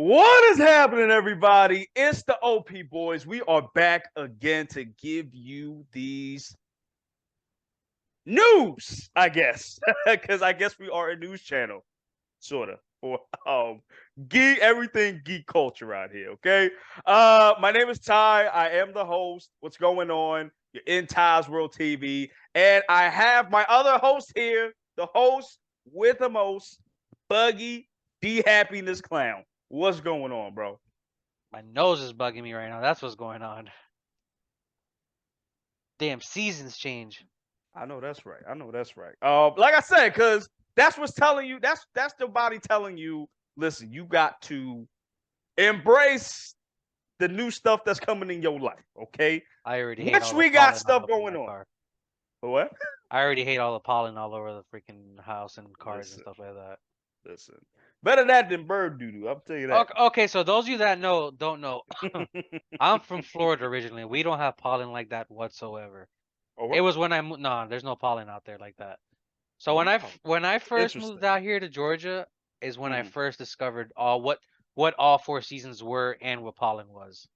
What is happening, everybody? It's the OP boys. We are back again to give you these news, I guess, because I guess we are a news channel, sort of, for geek everything geek culture out here. Okay, my name is Ty. I am the host. What's going on? You're in Ty's World TV, and I have my other host here, the host with the most, Buggy D Happiness Clown. What's going on, bro? My nose is bugging me right now. That's what's going on. Damn, seasons change. I know that's right. I know that's right. Like I said, because that's what's telling you. That's the body telling you. Listen, you got to embrace the new stuff that's coming in your life. Okay, I already hate which all the we got pollen all stuff over going my on. car. What? I already hate all the pollen all over the freaking house and cars and Listen, stuff like that. listen. Better that than bird doo doo. I'll tell you that. Okay, so those of you that don't know, I'm from Florida originally. We don't have pollen like that whatsoever. Oh, It was when I moved. No, there's no pollen out there like that. So wow. when I first Interesting. moved out here to Georgia is when I Mhm. first discovered all what all four seasons were and what pollen was.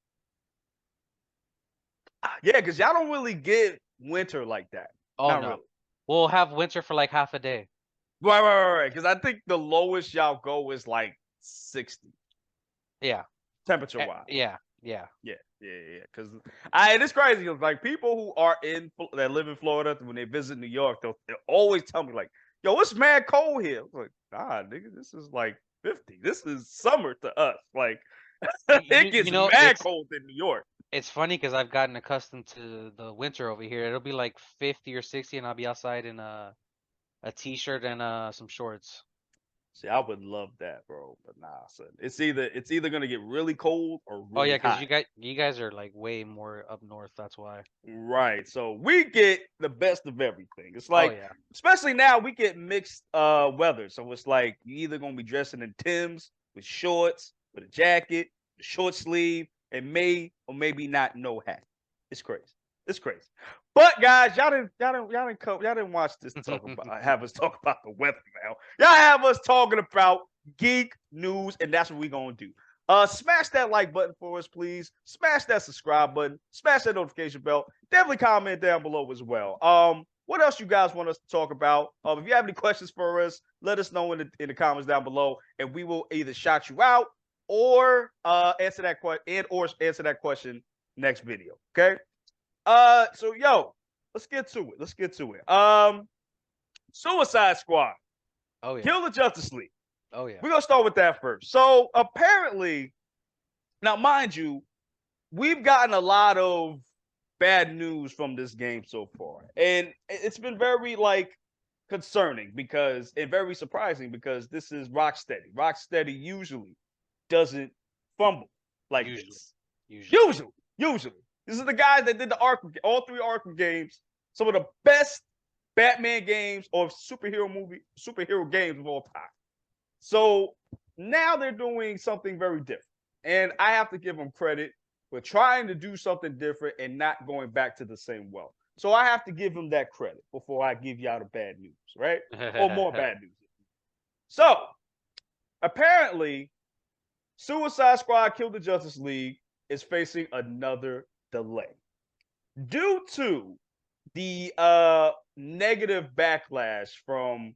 Yeah, because y'all don't really get winter like that. Oh Not no, really. we'll have winter for like half a day. Right. Because I think the lowest y'all go is like 60 Yeah. temperature wise. Yeah. Yeah. Because I it's crazy. Like people who are that live in Florida when they visit New York, they'll always tell me like, "Yo, it's mad cold here." I'm like, nah, nigga, this is like 50. This is summer to us. Like it You gets know mad cold in New York. it's funny because I've gotten accustomed to the winter over here. It'll be like 50 or 60, and I'll be outside in a t-shirt and some shorts. See, I would love that, bro. But nah, son. It's either gonna get really cold or Oh really yeah, because hot. you guys are like way more up north. That's why. Right. So we get the best of everything. It's Oh like, yeah. especially now, we get mixed weather. So it's like you either gonna be dressing in Timbs with shorts, with a jacket, a short sleeve, and may or maybe not no hat. It's crazy. It's crazy. But guys, y'all didn't watch this talk about have us talk about the weather now. Y'all have us talking about geek news, and that's what we gonna do. Smash that like button for us, please. Smash that subscribe button. Smash that notification bell. Definitely comment down below as well. What else you guys want us to talk about? If you have any questions for us, let us know in the comments down below, and we will either shout you out or answer that question next video. Okay. So yo, let's get to it. Let's get to it. Suicide Squad, Oh yeah. Kill the Justice League. Oh yeah. We're gonna start with that first. So apparently, now mind you, we've gotten a lot of bad news from this game so far, and it's been very like concerning because and very surprising because this is Rocksteady. Rocksteady usually doesn't fumble like Usually. this. Usually. Usually, this is the guys that did the Arkham, all three Arkham games, some of the best Batman games or superhero games of all time. So now they're doing something very different. And I have to give them credit for trying to do something different and not going back to the same well. So I have to give them that credit before I give y'all the bad news, right? Or more bad news. So apparently, Suicide Squad Kill the Justice League is facing another delay due to the negative backlash from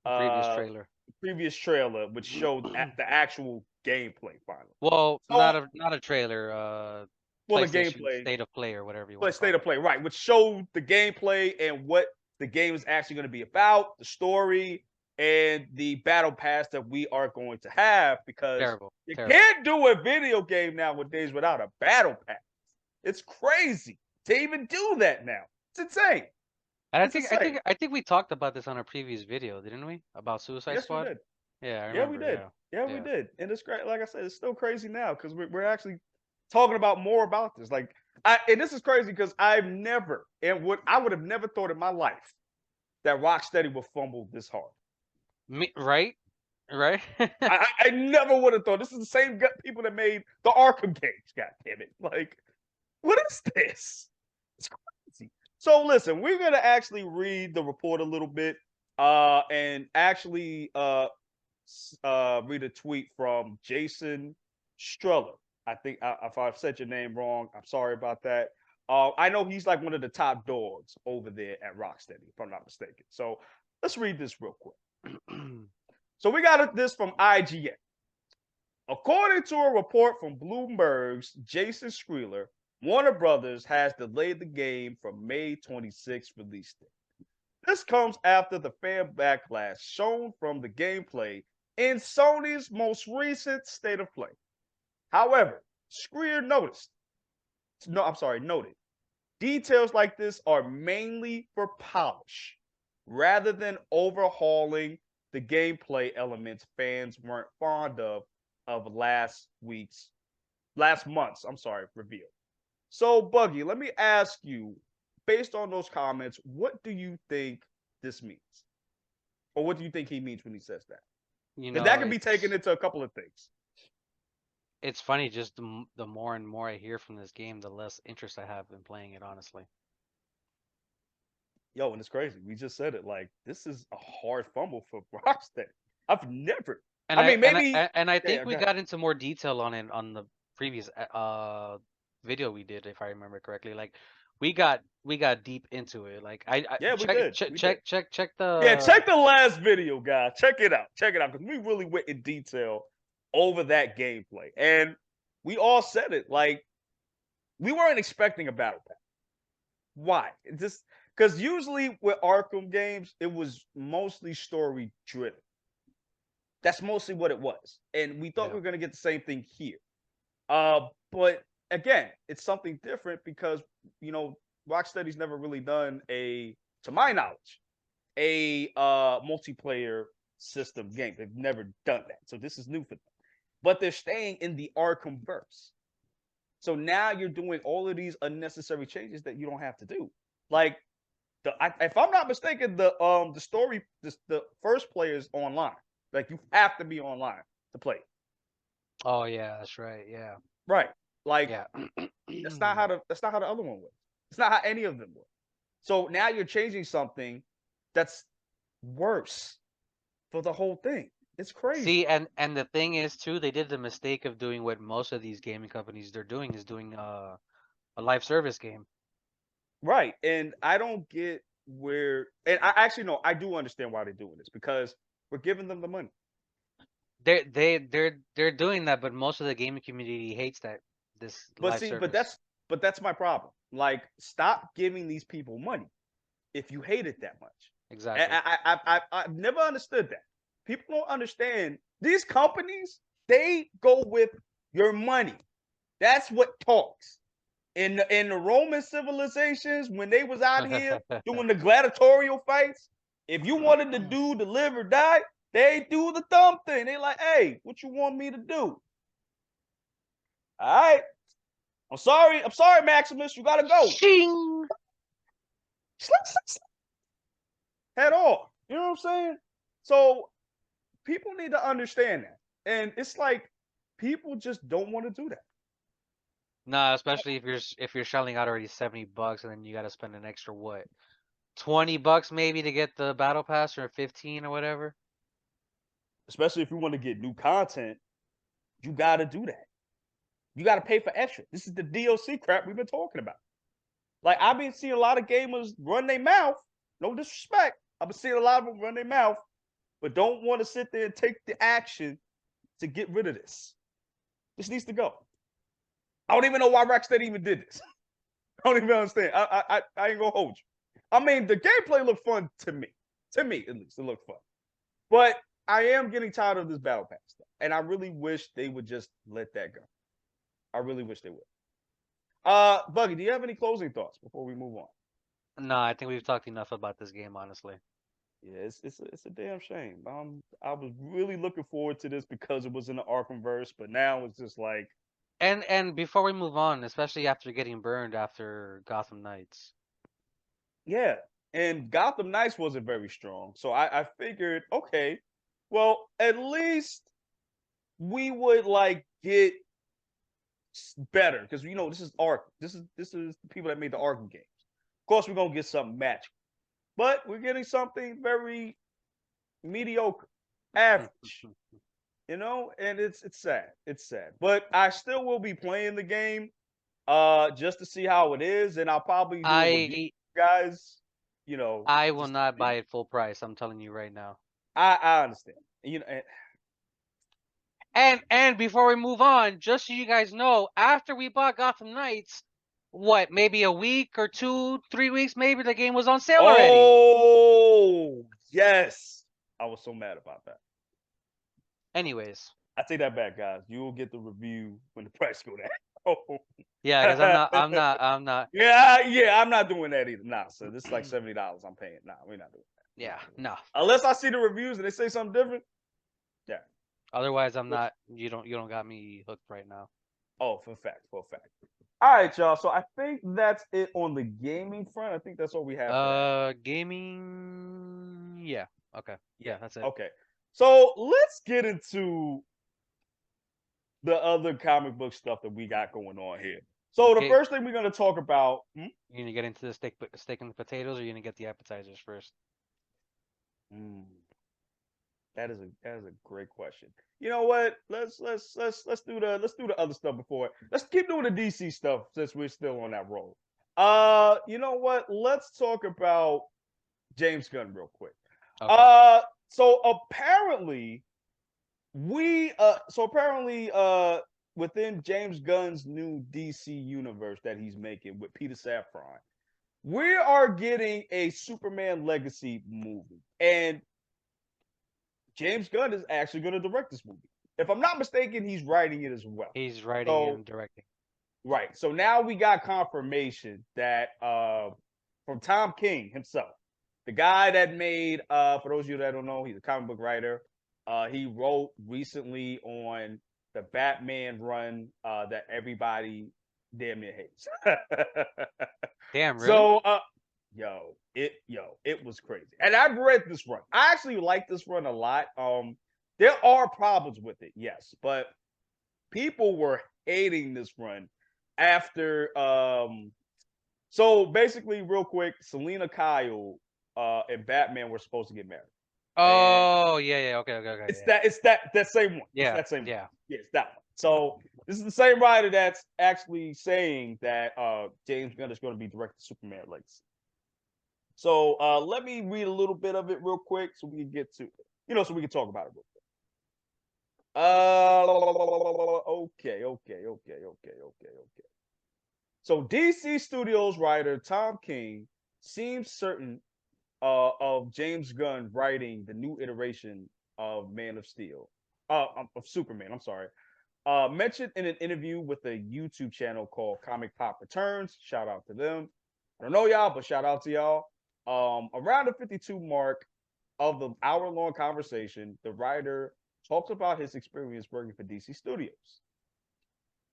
The previous uh trailer. previous trailer, which showed the actual gameplay finally. Well, So, not a trailer. well, the PlayStation gameplay, State of Play or whatever you want but to state call of it. play, right? Which showed the gameplay and what the game is actually going to be about, the story, and the battle pass that we are going to have. Because Terrible. you Terrible. can't do a video game nowadays without a battle pass. It's crazy to even do that now. It's insane. And It's insane. I think we talked about this on a previous video, didn't we? About Suicide Yes, we Squad? did. Yeah, I Yeah, we remember. did. Yeah. Yeah, we Yeah. did. And it's great. Like I said, it's still crazy now because we're actually talking about more about this. Like, and this is crazy because I've never and what I would have never thought in my life that Rocksteady would fumble this hard. Right? Right? I never would have thought this is the same people that made the Arkham games. God damn it! Like, what is this? It's crazy. So listen, we're gonna actually read the report a little bit, and actually read a tweet from Jason Streller. I think if I've said your name wrong, I'm sorry about that. I know he's like one of the top dogs over there at Rocksteady, if I'm not mistaken. So let's read this real quick. So we got this from IGN. According to a report from Bloomberg's Jason Streller, Warner Brothers has delayed the game from May 26th release date. This comes after the fan backlash shown from the gameplay in Sony's most recent State of Play. However, Streller noted, details like this are mainly for polish, rather than overhauling the gameplay elements fans weren't fond of last month's reveal. So, Buggy, let me ask you, based on those comments, what do you think this means? Or what do you think he means when he says that? You Because know, that can be taken into a couple of things. it's funny. Just the more and more I hear from this game, the less interest I have in playing it. Honestly. Yo, and it's crazy. We just said it. Like, this is a hard fumble for Rocksteady. I've never. And I mean, maybe. I think Yeah, we go ahead. got into more detail on it on the previous video we did, if I remember correctly. Like we got deep into it. Like I Yeah, we did. We did. check Yeah, the check the last video, guys. Check it out. Check it out. Because we really went in detail over that gameplay. And we all said it. Like, we weren't expecting a battle pass. Why? Just because usually with Arkham games, it was mostly story driven. That's mostly what it was. And we thought we were going to get the same thing here. But again, it's something different because, you know, Rocksteady's never really done to my knowledge, a multiplayer system game. They've never done that. So this is new for them. But they're staying in the Arkham verse. So now you're doing all of these unnecessary changes that you don't have to do. Like, if I'm not mistaken, the story, the first player is online. Like, you have to be online to play. Oh yeah, that's right. Yeah. Right. Like, Yeah. that's not how the other one was. It's not how any of them were. So now you're changing something that's worse for the whole thing. It's crazy. See, and the thing is too, they did the mistake of doing what most of these gaming companies they're doing is doing a live service game. Right. And I don't get where, and I actually know, I do understand why they're doing this because we're giving them the money. They're doing that, but most of the gaming community hates that this But live see, service. but that's my problem. Like, stop giving these people money if you hate it that much. And Exactly. I've never understood that. People don't understand these companies. They go with your money. That's what talks. In the Roman civilizations, when they was out here doing the gladiatorial fights, if you wanted the dude to live or die, they do the thumb thing. They like, hey, what you want me to do? All right. I'm sorry, Maximus. You gotta go. Shing! Head off. You know what I'm saying? So people need to understand that. And it's like people just don't want to do that. Nah, especially if you're shelling out already $70 and then you got to spend an extra what, $20 maybe to get the battle pass or 15 or whatever. Especially if you want to get new content, you got to do that. You got to pay for extra. This is the DLC crap we've been talking about. Like, I've been seeing a lot of gamers run their mouth. No disrespect. I've been seeing a lot of them run their mouth, but don't want to sit there and take the action to get rid of this. This needs to go. I don't even know why Rocksteady even did this. I don't even understand. I ain't gonna hold you. I mean, the gameplay looked fun to me. To me, at least, it looked fun. But I am getting tired of this battle pass stuff, and I really wish they would just let that go. I really wish they would. Buggy, do you have any closing thoughts before we move on? No, I think we've talked enough about this game, honestly. Yeah, it's a damn shame. I was really looking forward to this because it was in the Arkham verse, but now it's just like, And before we move on, especially after getting burned after Gotham Knights. yeah. And Gotham Knights wasn't very strong, so I figured, okay, well, at least we would like get better because you know this is Arkham. This is the people that made the Arkham games. Of course, we're gonna get something magical, but we're getting something very mediocre average. You know, and it's sad. It's sad. But I still will be playing the game just to see how it is, and I'll probably do a review, guys. You know, I will just not buy it full price. I'm telling you right now. I understand. You know, And before we move on, just so you guys know, after we bought Gotham Knights, what, maybe a week or 2, 3 weeks, maybe the game was on sale already. oh yes, I was so mad about that. Anyways, I take that back, guys. You will get the review when the price go down. yeah, because I'm not. Yeah, I'm not doing that either. Nah, so this is like $70 I'm paying. Nah, we're not doing that. Yeah, no. Unless I see the reviews and they say something different. Yeah. Otherwise, I'm not. You don't got me hooked right now. Oh, for a fact. All right, y'all. So I think that's it on the gaming front. I think that's all we have. Gaming. Yeah. Okay. Yeah, that's it. Okay. So let's get into the other comic book stuff that we got going on here. So the first thing we're gonna talk about. You gonna get into the steak and the potatoes, or you gonna get the appetizers first? That is a great question. You know what? Let's do the other stuff before. Let's keep doing the DC stuff since we're still on that roll. You know what? Let's talk about James Gunn real quick. Okay. So apparently within James Gunn's new DC universe that he's making with Peter Safran, we are getting a Superman Legacy movie, and James Gunn is actually going to direct this movie. If I'm not mistaken, he's writing it as well. He's writing and directing. Right. So now we got confirmation that from Tom King himself, the guy that made for those of you that don't know, he's a comic book writer. He wrote recently on the Batman run that everybody damn near hates. Damn, really? So it was crazy. And I've read this run. I actually like this run a lot. There are problems with it, yes, but people were hating this run after so basically real quick, Selena Kyle and Batman were supposed to get married. Oh, yeah, okay. It's that same one. Yeah, it's that same yeah. one. Yeah, it's that one. So this is the same writer that's actually saying that James Gunn is going to be directing Superman Legacy. So let me read a little bit of it real quick so we can get to so we can talk about it real quick. Okay. So DC Studios writer Tom King seems certain of James Gunn writing the new iteration of Man of Steel, of Superman. I'm sorry. Mentioned in an interview with a YouTube channel called Comic Pop Returns. Shout out to them. I don't know y'all, but shout out to y'all. Around the 52 mark of the hour-long conversation, the writer talks about his experience working for DC Studios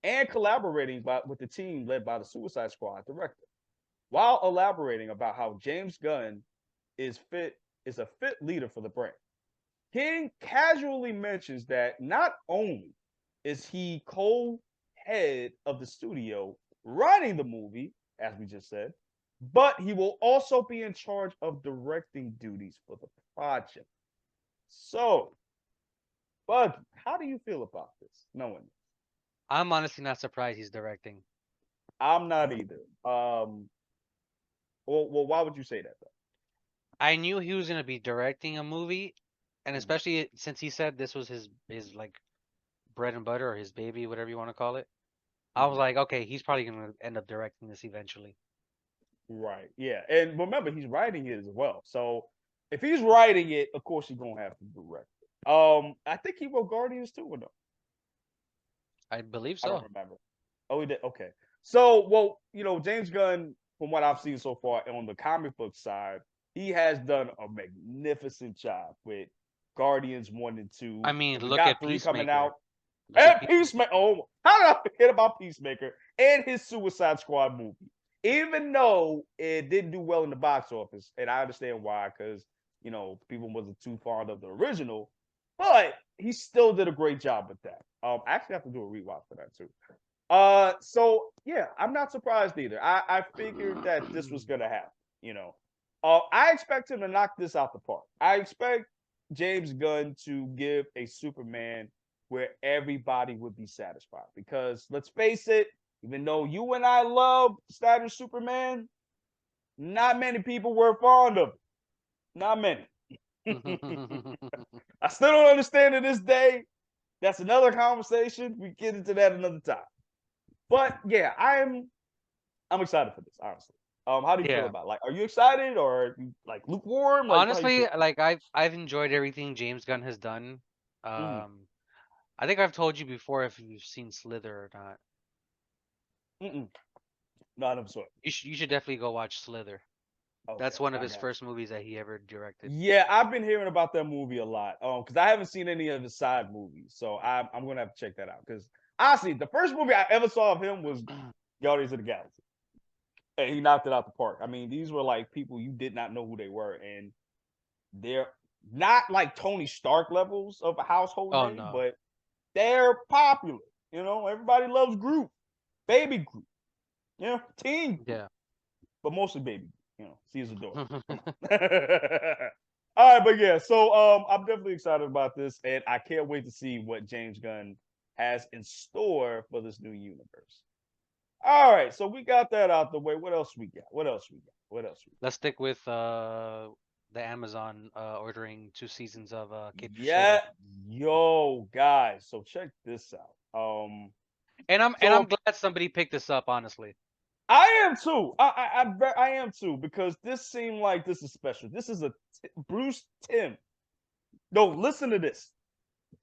and collaborating with the team led by the Suicide Squad director, while elaborating about how James Gunn is a fit leader for the brand. King casually mentions that not only is he co-head of the studio running the movie, as we just said, but he will also be in charge of directing duties for the project. So, Bud, how do you feel about this? Knowing this? I'm honestly not surprised he's directing. I'm not either. Well, why would you say that though? I knew he was gonna be directing a movie, and especially since he said this was his like bread and butter or his baby, whatever you want to call it. I was like, okay, he's probably gonna end up directing this eventually. Right. Yeah. And remember, he's writing it as well. So if he's writing it, of course he's gonna have to direct it. I think he wrote Guardians too, or no? I believe I so. don't remember. Oh, he did. Okay. So, well, James Gunn, from what I've seen so far on the comic book side, he has done a magnificent job with Guardians 1 and 2. I mean, We look got at 3 coming out. Peacemaker. And Peacemaker. Oh, how did I forget about Peacemaker and his Suicide Squad movie? Even though it didn't do well in the box office, and I understand why, because people wasn't too fond of the original, but he still did a great job with that. I actually have to do a rewatch for that too. So yeah, I'm not surprised either. I figured that this was gonna happen. I expect him to knock this out the park. I expect James Gunn to give a Superman where everybody would be satisfied. Because let's face it, even though you and I love standard Superman, not many people were fond of it. Not many. I still don't understand to this day. That's another conversation. We get into that another time. But yeah, I'm excited for this, honestly. How do you feel Yeah. about it? Like, are you excited or are you, like, lukewarm? Like, how you Honestly, feel? like I've enjoyed everything James Gunn has done. Mm, I think I've told you before if you've seen Slither or not. mm-mm. Not of sort. You should definitely go watch Slither. Okay, That's one of I his got first movies that he ever directed. Yeah, I've been hearing about that movie a lot. Because I haven't seen any of his side movies, so I'm gonna have to check that out. Because honestly, the first movie I ever saw of him was Guardians of the Galaxy, and he knocked it out the park. I mean, these were like people you did not know who they were, and they're not like Tony Stark levels of a household Oh name, no. but they're popular. You know, everybody loves Groot, Baby Groot, you know, Teen Groot, Yeah. but mostly Baby Groot. You know, see his adorable. Come on. All right, but yeah, so I'm definitely excited about this, and I can't wait to see what James Gunn has in store for this new universe. All right, so we got that out the way. What else we got? What else we got? What else we Let's stick with the Amazon ordering 2 seasons of got? Cape Yeah, Crusader. yo, guys. So check this out. And I'm So glad somebody picked this up, honestly. I am too. I am too because this seemed like this is special. This is a Bruce Tim. No, listen to this.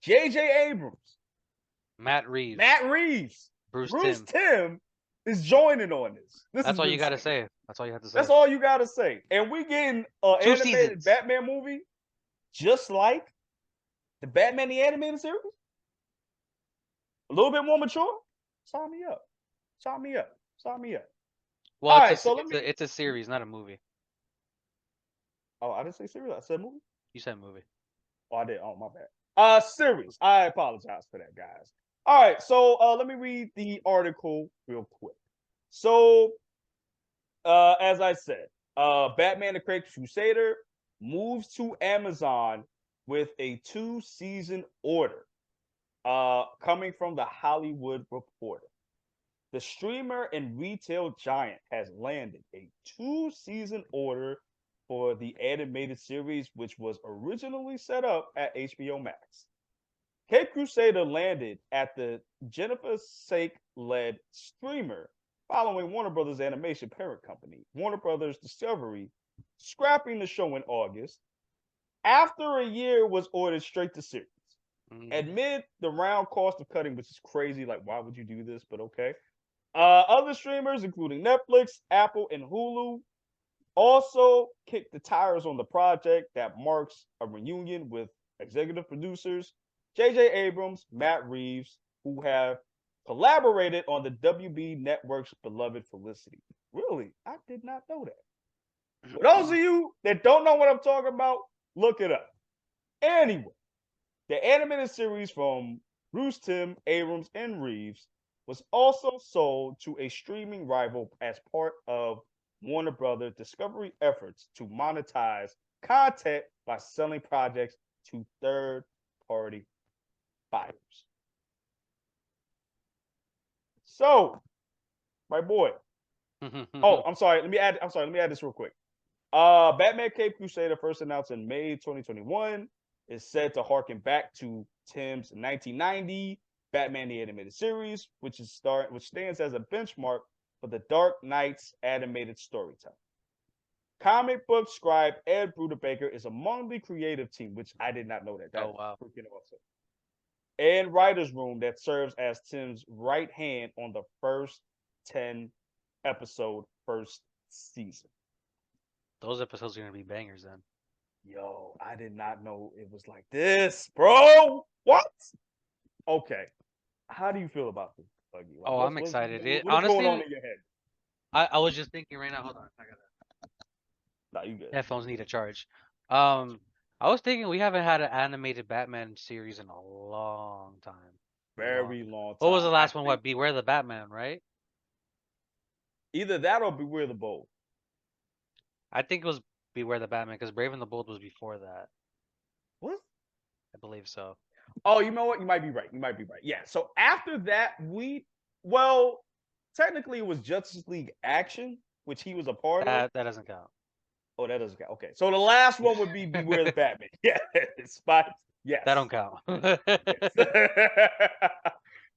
J.J. Abrams, Matt Reeves, Matt Reeves, Bruce Bruce Tim. Tim is joining on this. This That's has all been you gotta said. say. That's all you have to That's say. all you gotta say. And we getting an Two animated seasons. Batman movie just like the Batman the animated series. A little bit more mature. Sign me up. Sign me up. Sign me up. Well, All right, so let me. it's a series, not a movie. Oh, I didn't say series. I said movie. You said movie. Oh, I did. Oh, my bad. Series. I apologize for that, guys. All right, so let me read the article real quick. So, as I said, Batman the Crusader moves to Amazon with a 2-season order, coming from the Hollywood Reporter. The streamer and retail giant has landed a 2-season order for the animated series, which was originally set up at HBO Max. Cape Crusader landed at the Jennifer Sake led streamer following Warner Brothers animation parent company, Warner Brothers Discovery, scrapping the show in August. After a year was ordered straight to series. Hmm. Admit the round cost of cutting, which is crazy. Like, why would you do this? But okay. Other streamers, including Netflix, Apple, and Hulu, also kicked the tires on the project that marks a reunion with executive producers J.J. Abrams, Matt Reeves, who have collaborated on the WB Network's beloved Felicity. Really? I did not know that. For those of you that don't know what I'm talking about, look it up. Anyway, the animated series from Bruce Tim, Abrams, and Reeves was also sold to a streaming rival as part of Warner Brothers Discovery efforts to monetize content by selling projects to third-party buyers. So, my boy. Oh, I'm sorry. Let me add. I'm sorry. Let me add this real quick. Batman Cape Crusader, first announced in May 2021, is said to harken back to Tim's 1990 Batman the Animated Series, which stands as a benchmark for the Dark Knight's animated storytelling. Comic book scribe Ed Brubaker is among the creative team, which I did not know that. Oh That's wow. freaking awesome. And writer's room that serves as Tim's right hand on the first 10 episode first season. Those episodes are gonna be bangers then. Yo, I did not know it was like this, bro. What? Okay. How do you feel about this, Buggy? Like, Oh, I'm excited. what is going on Honestly, in your head? I was just thinking right now. Hold on, I got Nah, you good. headphones need a charge. Um, I was thinking we haven't had an animated Batman series in a long time. Long. Very long What was time. the I last one? think What? Beware the Batman, right? either that or Beware the Bold. I think it was Beware the Batman because Brave and the Bold was before that. What? I believe so. Oh, you know what? You might be right. You might be right. Yeah. So after that, well, technically it was Justice League Action, which he was a part of. That doesn't count. Oh, that doesn't count. Okay. So the last one would be Beware the Batman. Yeah. Spot. Yes. That don't count. Yes.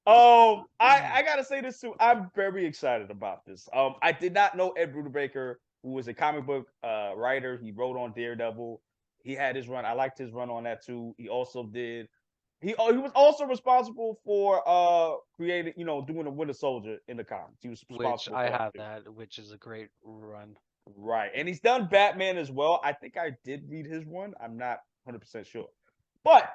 I gotta say this too. I'm very excited about this. I did not know Ed Brubaker, who was a comic book writer. He wrote on Daredevil. He had his run. I liked his run on that too. He also did. He was also responsible for creating, doing the Winter Soldier in the comics. He was Which responsible I for that have too. that, which is a great run. Right, and he's done Batman as well. I think I did read his one. I'm not 100% sure, but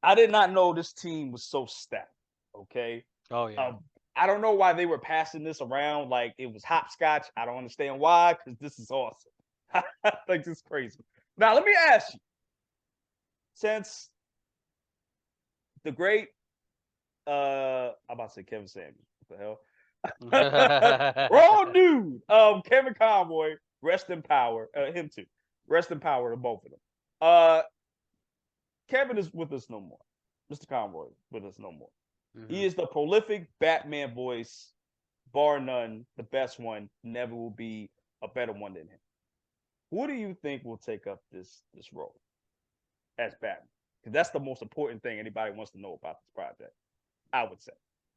I did not know this team was so stacked. Okay. Oh yeah. I don't know why they were passing this around like it was hopscotch. I don't understand why, because this is awesome. Like, this is crazy. Now, let me ask you, since the great, I'm about to say Kevin Samuels. What the hell? Wrong dude. Kevin Conroy, rest in power. Him too. Rest in power to both of them. Kevin is with us no more. Mr. Conroy with us no more. He is the prolific Batman voice, bar none, the best one. Never will be a better one than him. Who do you think will take up this role as Batman? Because that's the most important thing anybody wants to know about this project, I would say.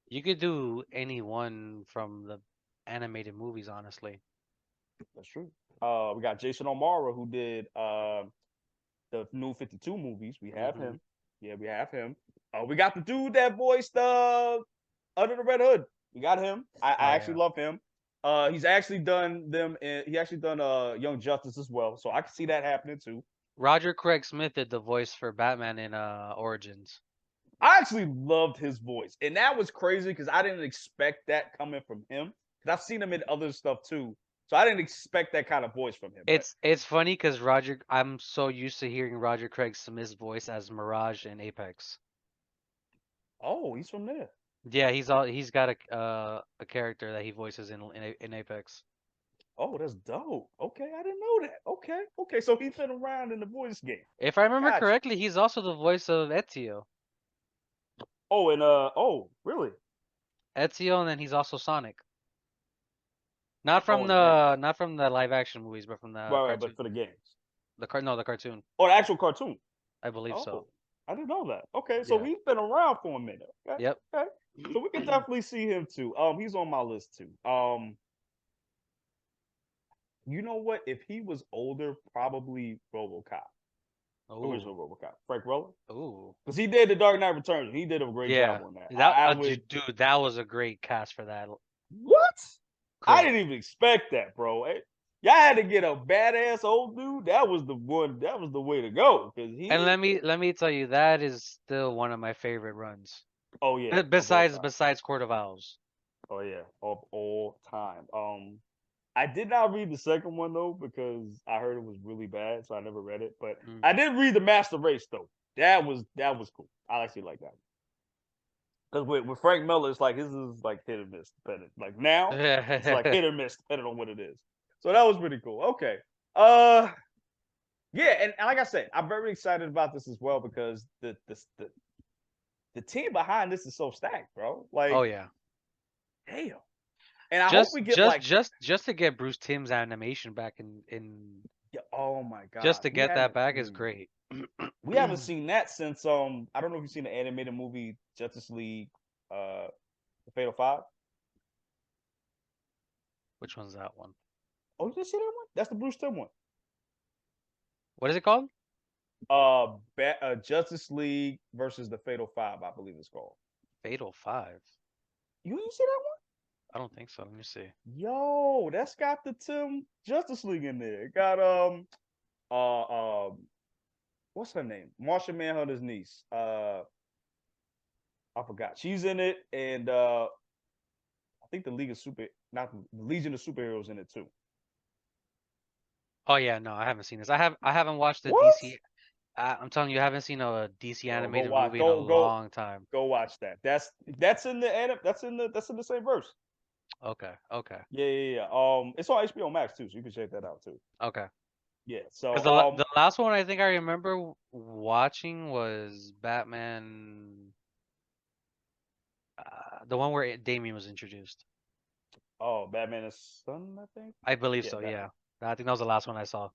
You could do any one from the animated movies, honestly. That's true. We got Jason O'Mara, who did the new 52 movies. We have him. Yeah, we have him. We got the dude that voiced Under the Red Hood. We got him. I actually love him. He's actually done them. He actually done Young Justice as well. So I can see that happening too. Roger Craig Smith did the voice for Batman in Origins. I actually loved his voice, and that was crazy because I didn't expect that coming from him. Because I've seen him in other stuff too, so I didn't expect that kind of voice from him. It's funny because I'm so used to hearing Roger Craig Smith's voice as Mirage in Apex. Oh, he's from there. Yeah, he's got a character that he voices in Apex. Oh, that's dope. Okay, I didn't know that. Okay. So he's been around in the voice game. If I remember Gotcha. correctly, he's also the voice of Ezio. Oh, and really? Ezio, and then he's also Sonic. Not Oh, from in the game. not from the live action movies, but from the Right, but cartoon. for the games. The cartoon. Oh, the actual cartoon. I believe so. Oh, I didn't know that. Okay, so Yeah. he's been around for a minute. Okay. Yep. Okay. So we can definitely see him too. He's on my list too. You know what? If he was older, probably RoboCop. Original Oh. RoboCop. Frank Roller. Ooh. Because he did the Dark Knight Returns. He did a great Yeah. job on that. That I would. dude, that was a great cast for that. What? I Great. didn't even expect that, bro. Y'all had to get a badass old dude. That was the one. That was the way to go. Cause And he. let me tell you, that is still one of my favorite runs. Oh yeah. Of all time. Besides Court of Owls. Oh yeah. Of all time. I did not read the second one though because I heard it was really bad, so I never read it. But I did read the Master Race though. That was cool. I actually like that. Because with Frank Miller, it's like his is like hit or miss depending. Like now, it's like hit or miss depending on what it is. So that was pretty cool. Okay. Yeah, and like I said, I'm very excited about this as well because the team behind this is so stacked, bro. Like, Oh yeah. damn. And I hope we get just to get Bruce Timm's animation back in yeah, oh my just god, to get that back is great. We haven't seen that since I don't know if you've seen the animated movie Justice League, the Fatal Five. Which one's that one? Oh, you didn't see that one? That's the Bruce Timm one. What is it called? Justice League versus the Fatal Five, I believe it's called. Fatal Five. You didn't see that one? I don't think so. Let me see. Yo, that's got the Tim Justice League in there. It got what's her name? Marsha Manhunter's niece. I forgot. She's in it, and I think the Legion of Superheroes in it too. Oh yeah, no, I haven't seen this. I haven't watched the What? DC. I'm telling you, I haven't seen a DC animated Go watch. movie in a long time. Go watch that. That's in the same verse. Okay. Yeah. It's on HBO Max too, so you can check that out too. Okay. Yeah. Because So the last one I think I remember watching was Batman, the one where Damien was introduced. oh, Batman is Son, I think. I believe Yeah, so. Batman. Yeah, I think that was the last one I saw.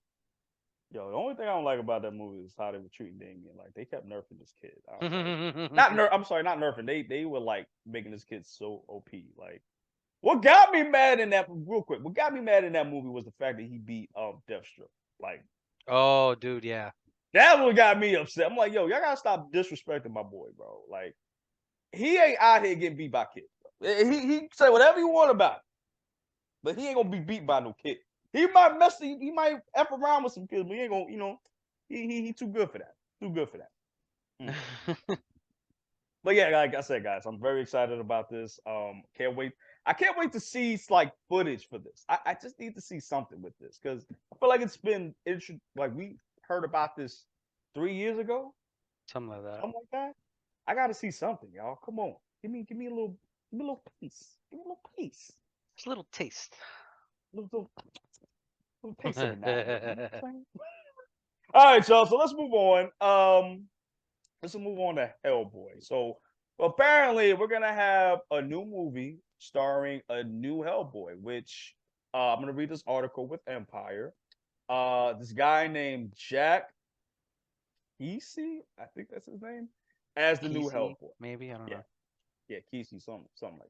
Yo, the only thing I don't like about that movie is how they were treating Damien. Like they kept nerfing this kid. I was like, not nerf. I'm sorry, not nerfing. They were like making this kid so OP. Like what got me mad in that real quick? What got me mad in that movie was the fact that he beat Deathstroke. Like Oh, dude, yeah. that what got me upset. I'm like, yo, y'all gotta stop disrespecting my boy, bro. Like he ain't out here getting beat by kids. Bro. He say whatever you want about it, but he ain't gonna be beat by no kid. He might he might f around with some kids, but he ain't gonna, he too good for that. Too good for that. Mm. But yeah, like I said, guys, I'm very excited about this. Can't wait. I can't wait to see like footage for this. I just need to see something with this because I feel like it's been like we heard about this 3 years ago, Something like that. something like that. I got to see something, y'all. Come on, give me a little, piece. Give me a little piece, Just a little taste. little, little taste every now and then. You know what I'm saying? All right, y'all. So let's move on. Let's move on to Hellboy. So apparently, we're gonna have a new movie starring a new Hellboy. Which I'm gonna read this article with Empire. This guy named Jack Kesey, I think that's his name, as the new Kesey, Hellboy. maybe, I don't Yeah, know. yeah, Kesey, something like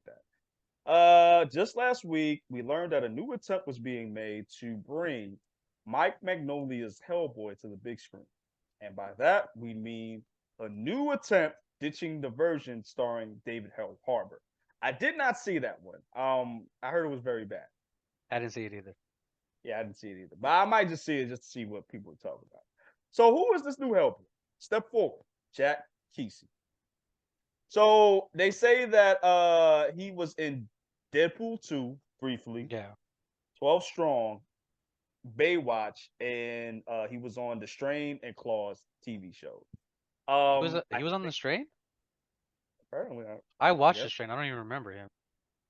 that. Just last week, we learned that a new attempt was being made to bring Mike Magnolia's Hellboy to the big screen. And by that, we mean a new attempt ditching the version starring David Harbour. I did not see that one. I heard it was very bad. I didn't see it either. Yeah, I didn't see it either. But I might just see it just to see what people are talking about. So who is this new Hellboy? Step forward, Jack Kesey. So they say that he was in Deadpool 2 briefly, Yeah. 12 Strong, Baywatch, and he was on the Strain and Claws TV show. I He was on the think Strain? apparently I I watched guess the Strain. I don't even remember him.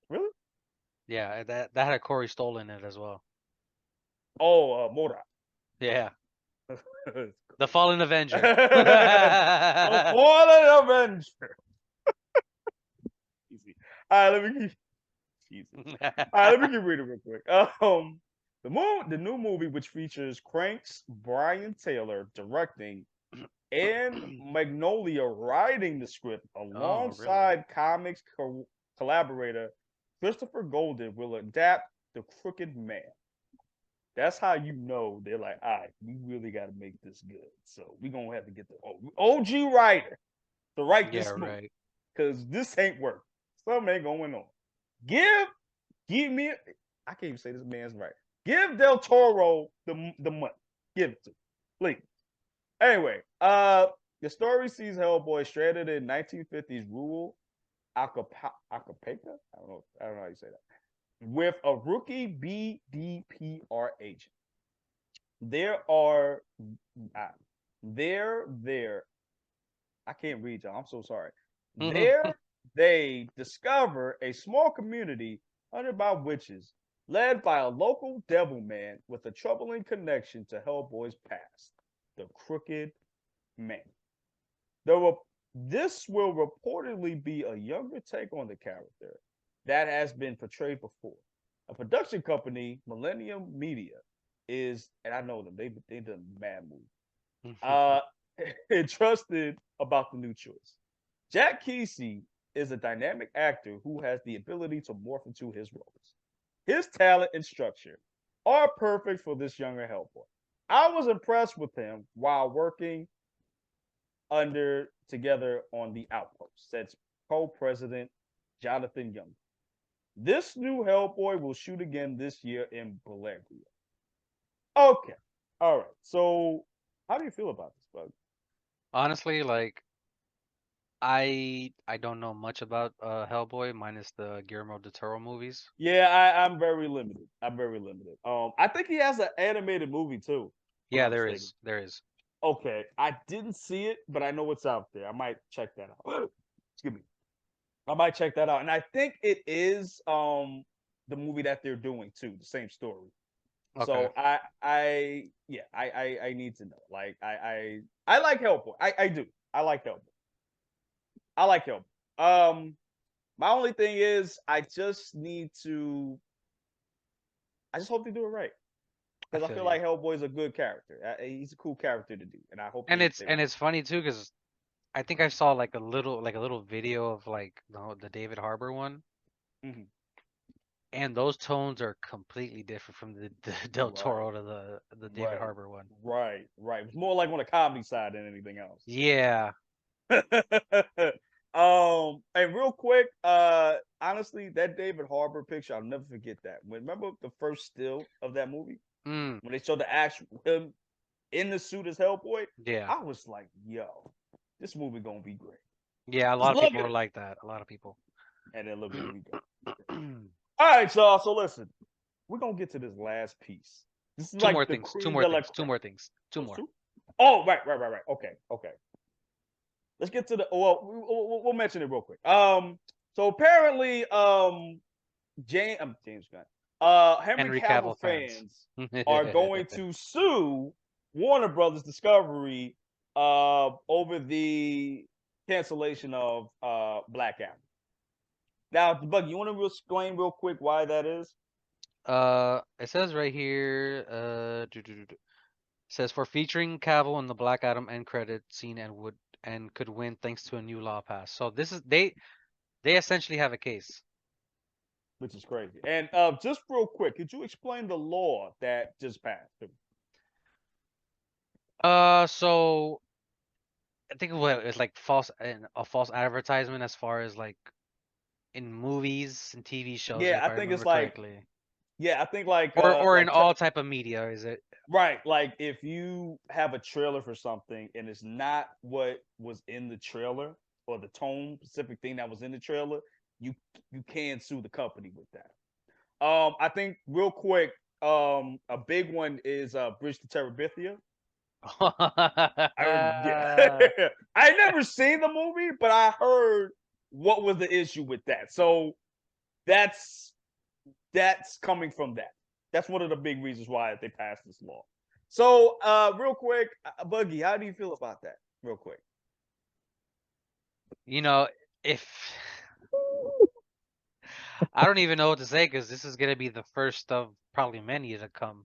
really. Yeah, that had a Corey Stoll in it as well. Oh, Modoc. Yeah. The The Fallen Avenger. Fallen Avenger. Easy. All right, let me keep. Jesus. All right, let me keep reading real quick. The new movie, which features Crank's Brian Taylor directing and Magnolia writing the script Oh, really? alongside comics collaborator Christopher Golden, will adapt The Crooked Man. That's how you know they're like, all right, we really got to make this good. So we're going to have to get the OG writer to write Yeah, this movie right. because this ain't working. Something ain't going on. Give me, I can't even say this man's right. Give Del Toro the money. Give it to him, please. Anyway, the story sees Hellboy stranded in 1950s rural Acapulco. I don't know how you say that. With a rookie BDPR agent. There are uh, there. I can't read y'all. I'm so sorry. There they discover a small community hunted by witches, led by a local devil man with a troubling connection to Hellboy's past, the Crooked Man. This will reportedly be a younger take on the character that has been portrayed before. A production company, Millennium Media, and I know them. They done mad movies. Uh, entrusted about the new choice. Jack Kesey is a dynamic actor who has the ability to morph into his roles. His talent and structure are perfect for this younger Hellboy. I was impressed with him while working under together on the Outpost, said co-president Jonathan Young. This new Hellboy will shoot again this year in Bolivia. Okay. All right. So how do you feel about this, bug? Honestly, like I don't know much about Hellboy minus the Guillermo del Toro movies. Yeah, I'm very limited. I'm very limited. I think he has an animated movie too, if I'm Yeah, not there mistaken. is. There is. Okay, I didn't see it, but I know it's out there. I might check that out. Excuse me. I might check that out, and I think it is the movie that they're doing too, the same story. Okay. So I need to know. Like I like Hellboy. I do. I like Hellboy. I like Hellboy. My only thing is I just need to. I just hope they do it right I because I feel feel you. like Hellboy is a good character. He's a cool character to do, and I hope And they. it's funny too because I think I saw like a little video of like the David Harbour one, Mhm. and those tones are completely different from the Del Right, Toro to the David right, Harbour one. right. It's more like on the comedy side than anything else. Yeah. And real quick, honestly, that David Harbour picture, I'll never forget that. Remember the first still of that movie Mm. when they showed the actual him in the suit as Hellboy? Yeah. I was like, yo, this movie gonna be great. Yeah. A Just lot of look people at were it. like that. A lot of people. And then look where we got. All right, y'all. So listen, we're gonna get to this last piece. This is Two more like the things. Two cream more de la things. Two creme. more things. Two Those more. two? Oh, right. Okay. Let's get to the. Well, we'll mention it real quick. So apparently, James Gunn, Henry Henry Cavill Cavill fans. fans are going to sue Warner Brothers Discovery, over the cancellation of Black Adam. Now, Bug, you want to explain real quick why that is? It says right here, says for featuring Cavill in the Black Adam end credit scene and could win thanks to a new law passed. So this is they essentially have a case. Which is crazy. And just real quick, could you explain the law that just passed? So I think what it's like a false advertisement as far as like in movies and TV shows, Yeah, if I I think it's remember like, correctly, yeah, I think like or in all type of media. Is it? right, like if you have a trailer for something and it's not what was in the trailer or the tone specific thing that was in the trailer, you you can sue the company with that. I think real quick, a big one is Bridge to Terabithia. Yeah. I never seen the movie, but I heard what was the issue with that. So that's that's coming from that. That's one of the big reasons why they passed this law. So, real quick, Buggy, how do you feel about that? Real quick. You know, if I don't even know what to say because this is gonna be the first of probably many to come.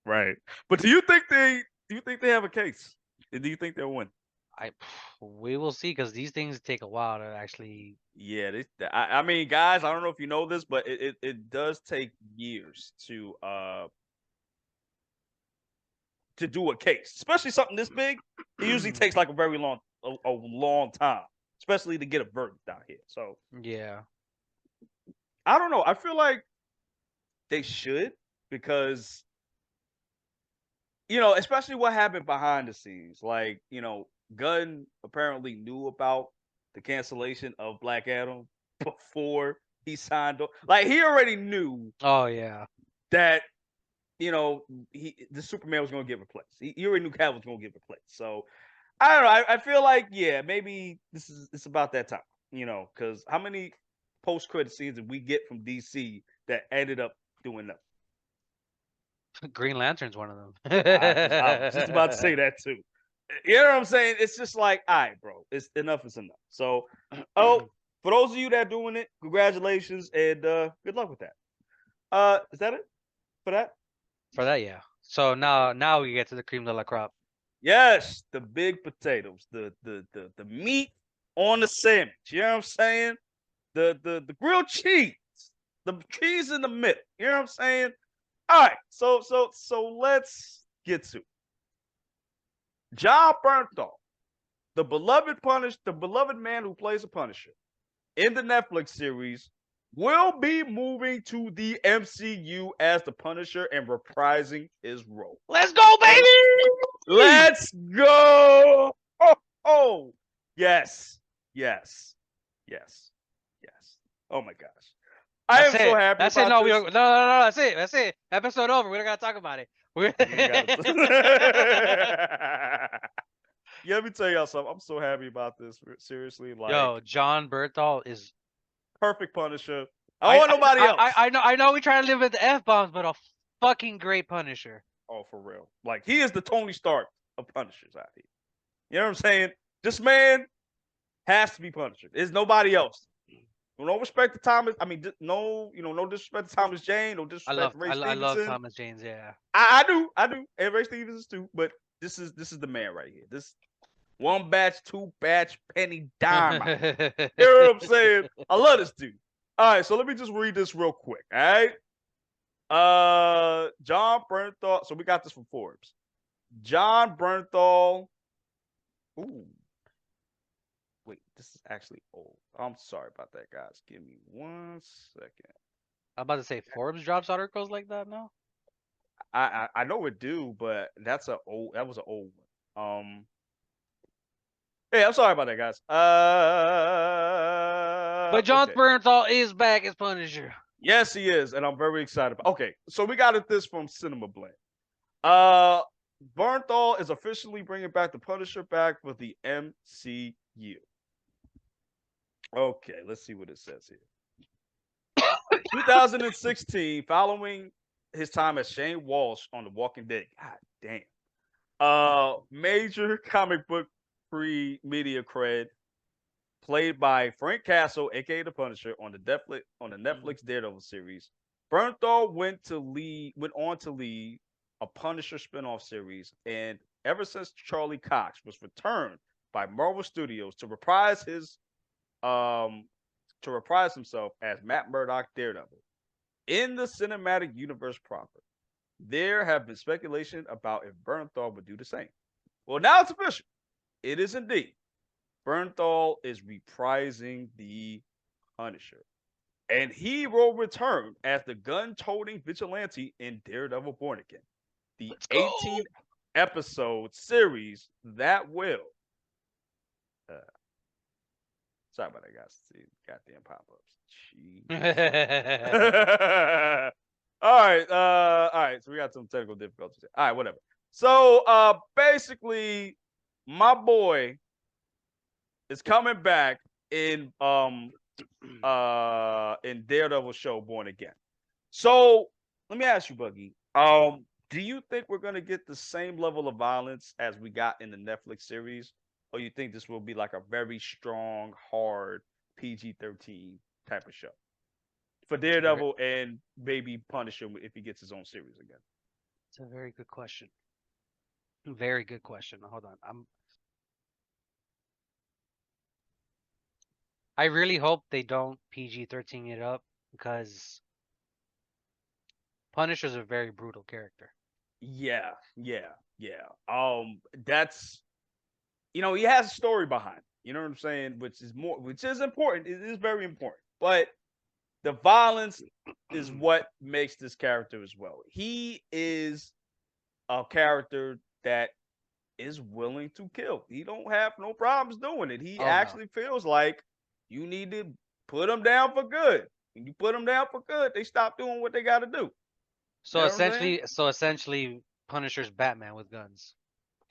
Right. But do you think they have a case? Do you think they'll win? I we will see because these things take a while to actually. Yeah, I mean, guys, I don't know if you know this, but it does take years to do a case, especially something this big. It usually takes like a long time, especially to get a verdict down here. So Yeah. I don't know. I feel like they should because especially what happened behind the scenes. Like Gunn apparently knew about the cancellation of Black Adam before he signed up. Like he already knew Oh yeah. that the Superman was going to get replaced. He already knew Cavill was going to get replaced. So I don't know. I feel like maybe it's about that time. Because how many post credit scenes did we get from DC that ended up doing that? Green Lantern's one of them. I was just about to say that too. You know what I'm saying? It's just like, all right, bro. It's enough is enough. So, for those of you that are doing it, congratulations and good luck with that. Is that it for that? For that, yeah. So now we get to the cream de la crop. Yes, the big potatoes, the meat on the sandwich. You know what I'm saying? The grilled cheese, the cheese in the middle. You know what I'm saying? All right, so let's get to it. John Bernthal, the beloved man who plays a Punisher in the Netflix series, will be moving to the MCU as the Punisher and reprising his role. Let's go, baby! Let's go! Oh, yes, yes, yes, yes. Oh my gosh, I That's am so it. happy That's it. about No, this. no. That's it. That's it. Episode over. We don't gotta talk about it. We ain't got it. Yeah, let me tell y'all something. I'm so happy about this. Seriously, like Yo, John Bernthal is. perfect Punisher. I don't want nobody else. I know. We try to live with the f bombs, but fucking great Punisher. Oh, for real. Like, he is the Tony Stark of Punishers out here. You know what I'm saying? This man has to be Punisher. There's nobody else. No respect to Thomas. I mean, no, no disrespect to Thomas Jane. No disrespect to Ray I love Stevenson. Thomas Jane's. Yeah. I do, and Ray Stevens too. But this is the man right here. This one batch, two batch, penny dime. You know what I'm saying? I love this dude. All right, so let me just read this real quick. All right. John Bernthal. So we got this from Forbes. John Bernthal. Ooh. Wait, this is actually old. I'm sorry about that, guys. Give me 1 second. I'm about to say Forbes drops articles like that now. I know it do, but that was an old one. Hey, I'm sorry about that, guys. But John Okay. Bernthal is back as Punisher. Yes, he is, and I'm very excited about. Okay, so we got this from Cinema.Blerd. Bernthal is officially bringing back the Punisher back with the MCU. Okay, let's see what it says here. 2016, following his time as Shane Walsh on The Walking Dead. God damn. Major comic book pre-media cred, played by Frank Castle, aka the Punisher, on the Netflix Daredevil series. Bernthal went on to lead a Punisher spinoff series, and ever since Charlie Cox was returned by Marvel Studios to reprise himself as Matt Murdock Daredevil in the cinematic universe proper. There have been speculation about if Bernthal would do the same. Well, now it's official. It is indeed. Bernthal is reprising the Punisher. And he will return as the gun-toting vigilante in Daredevil Born Again, the 18-episode series that will. Sorry about that, guys. See, goddamn pop-ups. All right. So we got some technical difficulties. All right, whatever. So basically, my boy is coming back in Daredevil show Born Again. So let me ask you, Buggy. Do you think we're gonna get the same level of violence as we got in the Netflix series, or you think this will be like a very strong, hard PG-13 type of show for Daredevil and maybe Punisher if he gets his own series again? It's a very good question. Very good question. Hold on. I really hope they don't PG-13 it up, because Punisher's a very brutal character. Yeah. That's he has a story behind it. You know what I'm saying? Which is important. It is very important. But the violence is what makes this character as well. He is a character that is willing to kill. He don't have no problems doing it. He actually feels like you need to put him down for good. When you put them down for good, they stop doing what they got to do. So essentially, Punisher's Batman with guns.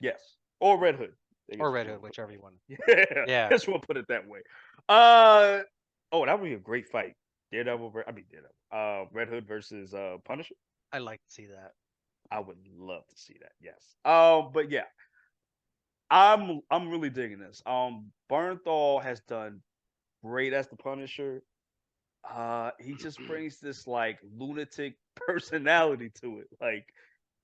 Yes, or Red Hood. Or Red Hood, whichever you want. Yeah. Just want to put it that way. That would be a great fight. Red Hood versus Punisher. I'd like to see that. I would love to see that. Yes. But yeah, I'm really digging this. Bernthal has done great as the Punisher. He just brings this like lunatic personality to it. Like,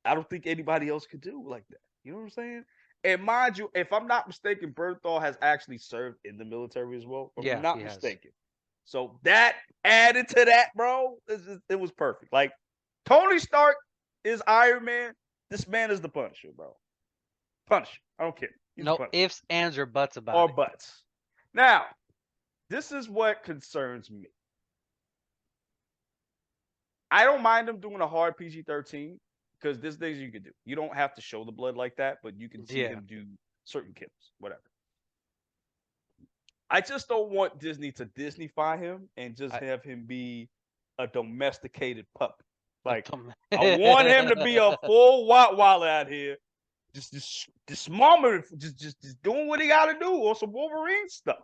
I don't think anybody else could do like that. You know what I'm saying? And mind you, if I'm not mistaken, Bernthal has actually served in the military as well. If I'm not mistaken. So that added to that, bro, it was perfect. Like, Tony Stark is Iron Man. This man is the Punisher, bro. Punisher. I don't care. He's no ifs, ands, or buts about it. Or buts. Now, this is what concerns me. I don't mind him doing a hard PG-13 because there's things you can do. You don't have to show the blood like that, but you can see him do certain kills, whatever. I just don't want Disney to Disney-fy him and just have him be a domesticated puppy. Like, I want him to be a full Rottweiler out here, just moment, just doing what he got to do or some Wolverine stuff.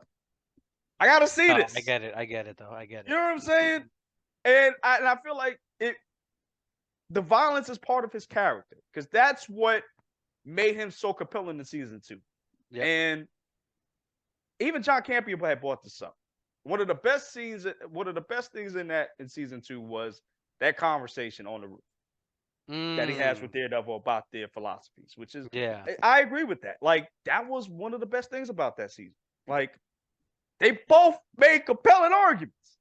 I got to see this. I get it though. I get it. You know what I'm saying? And I feel like the violence is part of his character because that's what made him so compelling in season 2. Yep. And even John Campion had brought this up. One of the best things in season 2 was that conversation on the roof that he has with Daredevil about their philosophies, which is Yeah. I agree with that. Like that was one of the best things about that season. Like they both made compelling arguments.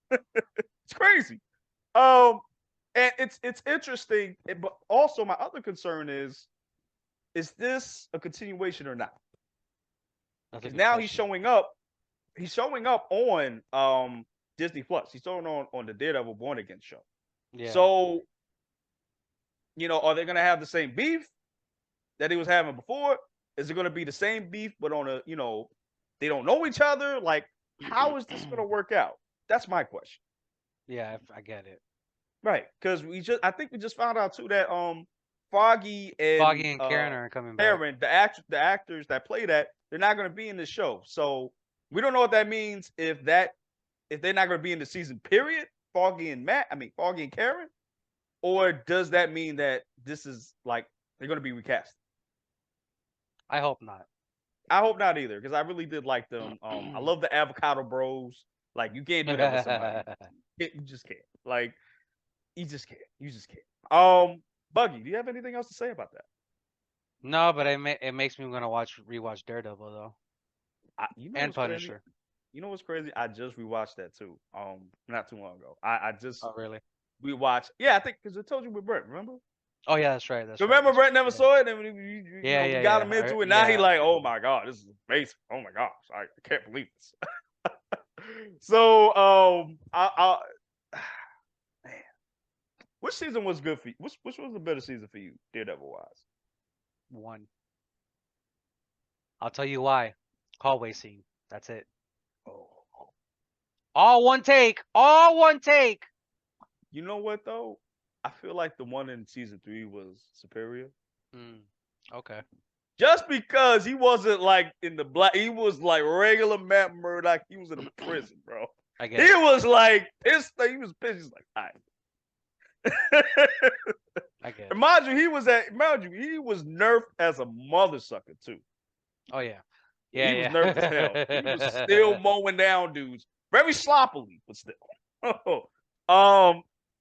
It's crazy. And it's interesting, but also my other concern is this a continuation or not? Because now he's showing up. He's showing up on Disney Plus. He's showing on the Daredevil Born Again show. Yeah. So, are they gonna have the same beef that he was having before? Is it gonna be the same beef, but on a they don't know each other? Like, how is this gonna work out? That's my question. Yeah, I get it. Right, because I think we just found out too that Foggy and Karen are coming back. Karen, the actors that play that, they're not going to be in the show. So we don't know what that means if they're not going to be in the season period. Foggy and Karen, or does that mean that this is like they're going to be recast? I hope not. I hope not either, because I really did like them. I love the Avocado Bros. Like you can't do that with somebody. You just can't. Like you just can't. You just can't. Buggy, do you have anything else to say about that? No, but it makes me want to rewatch Daredevil though. And Punisher. Crazy? You know what's crazy? I just rewatched that too. Not too long ago. I just really? rewatched. Yeah, I think because I told you with Brent. Remember? Oh yeah, that's right. Remember Brent never saw it, and we got him into it. Now he like, oh my god, this is amazing. Oh my gosh, I can't believe this. So man, which season was good for you? Which was the better season for you, Daredevil wise? 1. I'll tell you why. Hallway scene. That's it. Oh. All one take. All one take. You know what though? I feel like the one in season 3 was superior. Okay. Just because he wasn't like in the black, he was like regular Matt Murdock. He was in a prison, bro. I get He it. was like pissed. He was pissed. He's like, all right. I get it. Mind you, he was nerfed as a mother sucker too. Oh yeah. Yeah, he was nerfed as hell. He was still mowing down dudes, very sloppily, but still.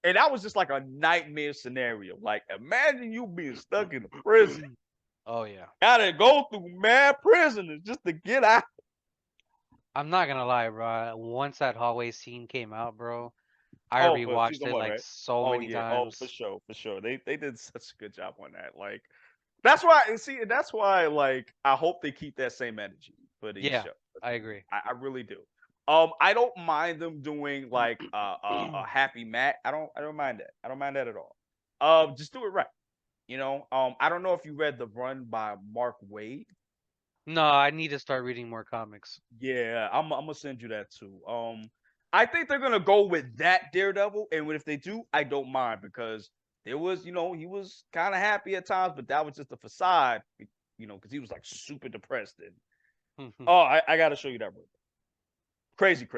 And that was just like a nightmare scenario. Like, imagine you being stuck in a prison. Oh yeah. Gotta go through mad prisoners just to get out. I'm not gonna lie, bro. Once that hallway scene came out, bro, I rewatched it like so many times. Oh, for sure. They did such a good job on that. Like, that's why like I hope they keep that same energy for the show. I agree. I really do. I don't mind them doing like a happy Matt. I don't mind that. I don't mind that at all. Just do it right. I don't know if you read the run by Mark Waid. No, I need to start reading more comics. Yeah, I'm gonna send you that too. I think they're gonna go with that Daredevil, and if they do, I don't mind because there was, he was kind of happy at times, but that was just a facade, because he was like super depressed. And I gotta show you that book. Crazy.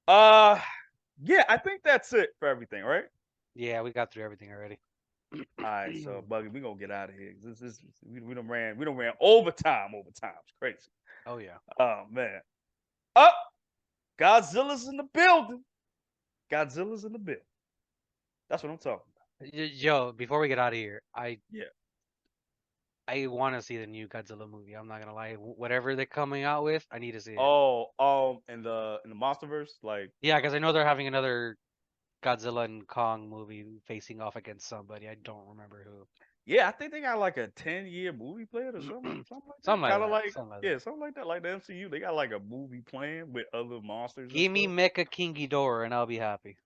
Yeah, I think that's it for everything, right? Yeah, we got through everything already. All right, so Buggy, we gonna get out of here. We done ran overtime. It's crazy. Oh yeah. Oh man. Godzilla's in the building. That's what I'm talking about. Yo, before we get out of here, I want to see the new Godzilla movie. I'm not gonna lie. Whatever they're coming out with, I need to see it. Oh, in the MonsterVerse, like. Yeah, because I know they're having another Godzilla and Kong movie facing off against somebody. I don't remember who. Yeah, I think they got like a 10-year movie plan or something like that. Something like that. Like the MCU, they got like a movie plan with other monsters. Give me Mecha King Ghidorah and I'll be happy.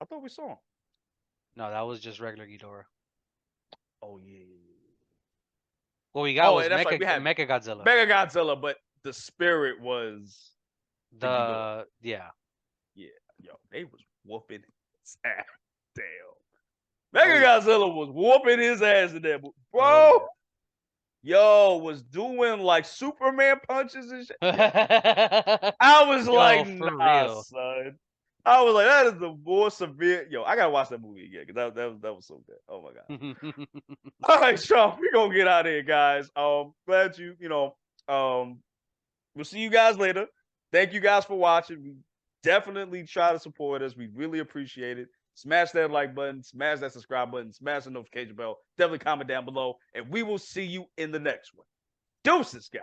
I thought we saw him. No, that was just regular Ghidorah. Oh yeah. What we got was Mecha Godzilla. Mega Godzilla, but the spirit was yeah. Yo, they was whooping his ass. Damn. Mega Godzilla was whooping his ass in there, bro. Yo, was doing like Superman punches and shit. I was like, nah, son. I was like, that is the more severe. Yo, I gotta watch that movie again because that was so good. Oh my god. All right, Sean, we're gonna get out of here, guys. Glad we'll see you guys later. Thank you guys for watching. We definitely try to support us. We really appreciate it. Smash that like button, smash that subscribe button, smash the notification bell. Definitely comment down below, and we will see you in the next one. Deuces, guys.